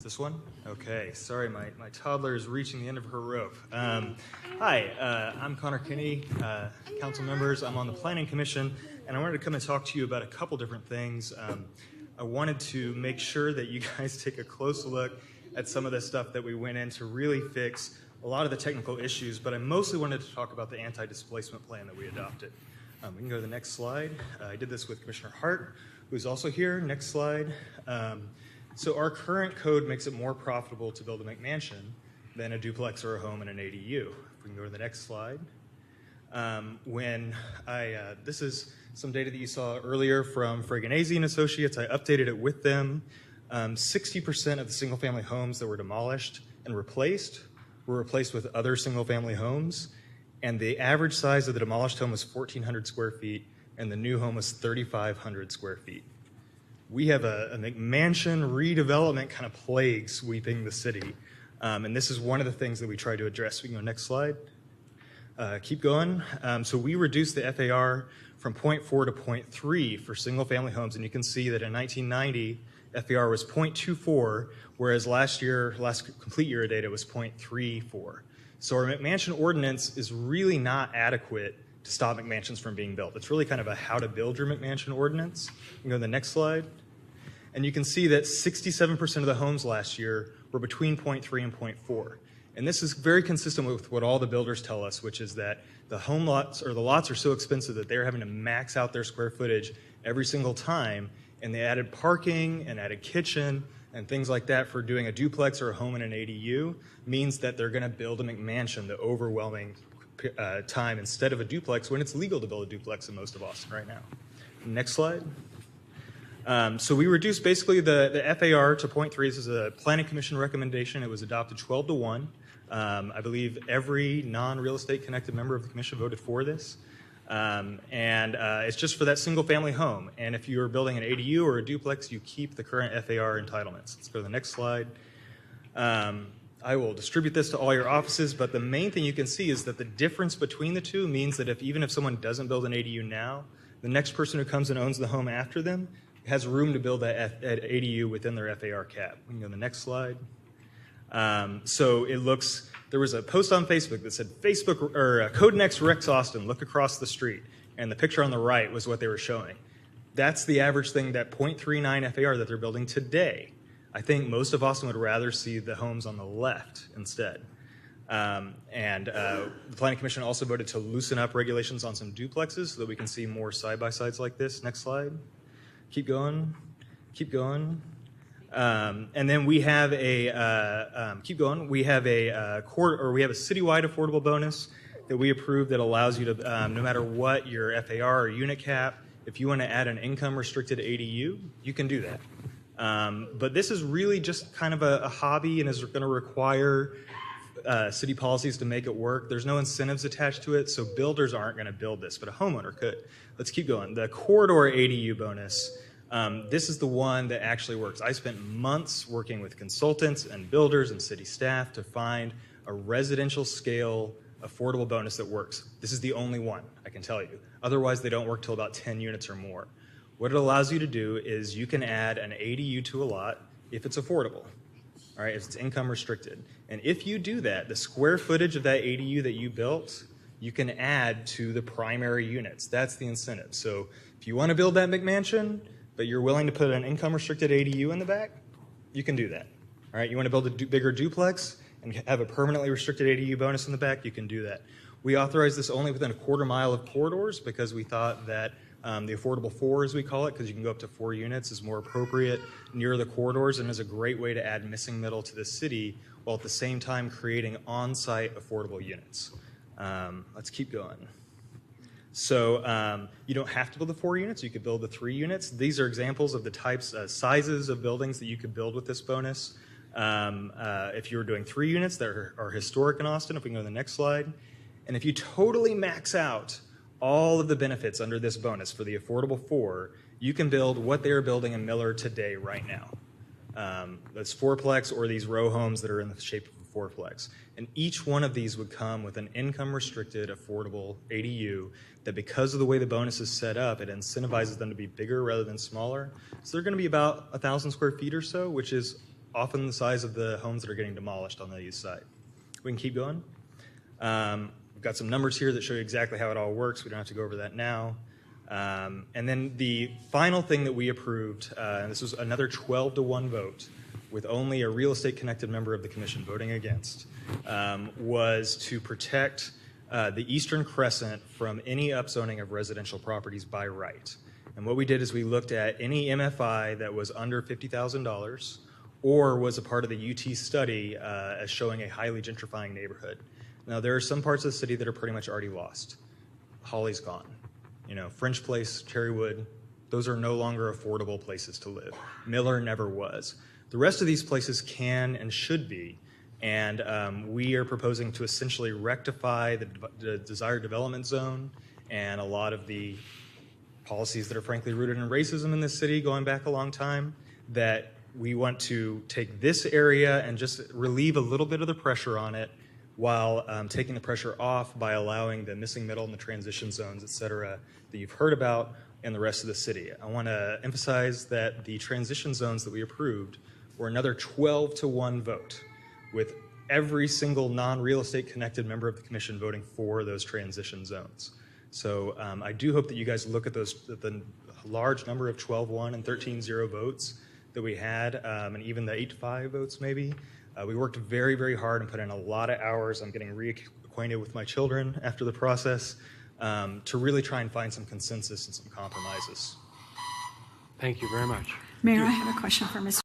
This one? Okay, sorry, my toddler is reaching the end of her rope. Hi, I'm Conor Kenny, council members. I'm on the Planning Commission, and I wanted to come and talk to you about a couple different things. I wanted to make sure that you guys take a close look at some of the stuff that we went in to really fix a lot of the technical issues, but I mostly wanted to talk about the anti-displacement plan that we adopted. We can go to the next slide. I did this with Commissioner Hart, who's also here. Next slide. So our current code makes it more profitable to build a McMansion than a duplex or a home in an ADU. If we can go to the next slide. This is some data that you saw earlier from Fraganese and Associates. I updated it with them. 60% of the single-family homes that were demolished and replaced were replaced with other single-family homes, and the average size of the demolished home was 1,400 square feet, and the new home was 3,500 square feet. We have a McMansion redevelopment kind of plague sweeping the city, and this is one of the things that we try to address. We can go next slide. Keep going. So we reduced the FAR from 0.4 to 0.3 for single-family homes, and you can see that in 1990, FAR was 0.24, whereas last complete year of data was 0.34. So our McMansion ordinance is really not adequate to stop McMansions from being built. It's really kind of a how to build your McMansion ordinance. You can go to the next slide. And you can see that 67% of the homes last year were between 0.3 and 0.4. And this is very consistent with what all the builders tell us, which is that the home lots or the lots are so expensive that they're having to max out their square footage every single time. And they added parking and added kitchen and things like that for doing a duplex or a home in an ADU means that they're going to build a McMansion the overwhelming time instead of a duplex when it's legal to build a duplex in most of Austin right now. Next slide. So we reduced basically the FAR to 0.3. This is a Planning Commission recommendation. It was adopted 12-1. I believe every non-real estate connected member of the commission voted for this. It's just for that single family home. And if you're building an ADU or a duplex, you keep the current FAR entitlements. Let's go to the next slide. I will distribute this to all your offices, but the main thing you can see is that the difference between the two means that even if someone doesn't build an ADU now, the next person who comes and owns the home after them has room to build that ADU within their FAR cap. We can go to the next slide. There was a post on Facebook that said Code Next Rex Austin, look across the street. And the picture on the right was what they were showing. That's the average thing, that 0.39 FAR that they're building today. I think most of Austin would rather see the homes on the left instead. The Planning Commission also voted to loosen up regulations on some duplexes so that we can see more side-by-sides like this. Next slide. Keep going. Keep going. And then we have keep going. We have a citywide affordable bonus that we approved that allows you to, no matter what your FAR or unit cap, if you want to add an income-restricted ADU, you can do that. But this is really just kind of a hobby and is going to require city policies to make it work. There's no incentives attached to it, so builders aren't going to build this, but a homeowner could. Let's keep going. The corridor ADU bonus, this is the one that actually works. I spent months working with consultants and builders and city staff to find a residential scale affordable bonus that works. This is the only one, I can tell you. Otherwise, they don't work till about 10 units or more. What it allows you to do is you can add an ADU to a lot if it's affordable, all right, if it's income restricted. And if you do that, the square footage of that ADU that you built, you can add to the primary units. That's the incentive. So if you want to build that McMansion, but you're willing to put an income restricted ADU in the back, you can do that. All right, you want to build a bigger duplex and have a permanently restricted ADU bonus in the back, you can do that. We authorized this only within a quarter mile of corridors because we thought that the affordable 4, as we call it, because you can go up to 4 units, is more appropriate near the corridors and is a great way to add missing middle to the city while at the same time creating on-site affordable units. Let's keep going. So you don't have to build the 4 units. You could build the 3 units. These are examples of the types, sizes of buildings that you could build with this bonus. If you were doing 3 units that are historic in Austin, if we can go to the next slide. And if you totally max out all of the benefits under this bonus for the affordable 4, you can build what they're building in Miller today right now. That's 4-plex or these row homes that are in the shape of a 4-plex. And each one of these would come with an income-restricted affordable ADU that because of the way the bonus is set up, it incentivizes them to be bigger rather than smaller. So they're going to be about 1,000 square feet or so, which is often the size of the homes that are getting demolished on the east side. We can keep going. We've got some numbers here that show you exactly how it all works. We don't have to go over that now. And then the final thing that we approved, and this was another 12-to-1 vote with only a real estate connected member of the commission voting against, was to protect the Eastern Crescent from any upzoning of residential properties by right. And what we did is we looked at any MFI that was under $50,000 or was a part of the UT study as showing a highly gentrifying neighborhood. Now, there are some parts of the city that are pretty much already lost. Holly's gone. You know, French Place, Cherrywood, those are no longer affordable places to live. Miller never was. The rest of these places can and should be, and we are proposing to essentially rectify the desired development zone and a lot of the policies that are frankly rooted in racism in this city going back a long time, that we want to take this area and just relieve a little bit of the pressure on it while taking the pressure off by allowing the missing middle and the transition zones, et cetera, that you've heard about in the rest of the city. I want to emphasize that the transition zones that we approved were another 12-to-1 vote, with every single non-real estate connected member of the commission voting for those transition zones. So I do hope that you guys look at the large number of 12-1 and 13-0 votes that we had, and even the 8-5 votes maybe. We worked very, very hard and put in a lot of hours. I'm getting reacquainted with my children after the process to really try and find some consensus and some compromises. Thank you very much. Mayor, I have a question for Mr.